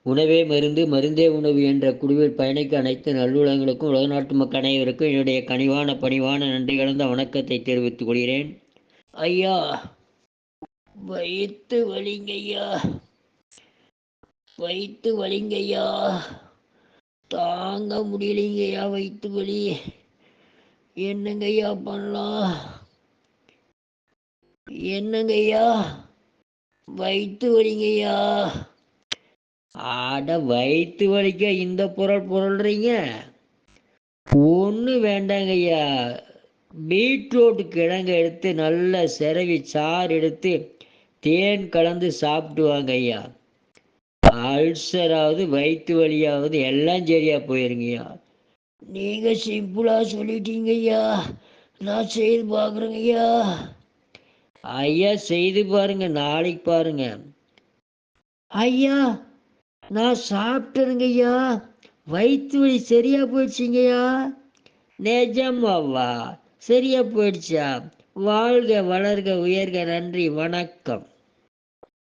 உணவே மருந்து, மருந்தே உணவு என்ற குழுவில் பயணிக்க அனைத்து நல்லுள்ளங்களுக்கும் உலக நாட்டு மக்கள் அனைவருக்கும் என்னுடைய கனிவான பணிவான நன்றி கலந்த வணக்கத்தை தெரிவித்துக் கொள்கிறேன். ஐயா, வயிற்று வலிங்கய்யா, வயிற்று வலிங்கய்யா, தாங்க முடியலைங்கய்யா வயிற்று வலி. என்னங்கய்யா பண்ணலாம்? என்னங்கய்யா வயிற்று வலிங்கய்யா. ஆட, வயிற்று வலிக்க இந்த பொருள்றீங்க? ஒன்று வேண்டாங்க ஐயா. பீட்ரூட் கிழங்கு எடுத்து நல்ல செரவி சாறு எடுத்து தேன் கலந்து சாப்பிட்டு வாங்க ஐயா. அல்சராவது வயிற்று வலியாவது எல்லாம் சரியா போயிருங்கய்யா. நீங்க சிம்பிளா சொல்லிட்டீங்க ஐயா. நான் செய்து பார்க்குறேங்க ஐயா. ஐயா செய்து பாருங்க, நாளைக்கு பாருங்க. ஐயா, நான் சாப்பிட்டேனுங்க ஐயா, வயிற்று வலி சரியா போயிடுச்சிங்கய்யா. நிஜமாவா? சரியா போயிடுச்சா? வாழ்க வளர்க உயர்க. நன்றி, வணக்கம்.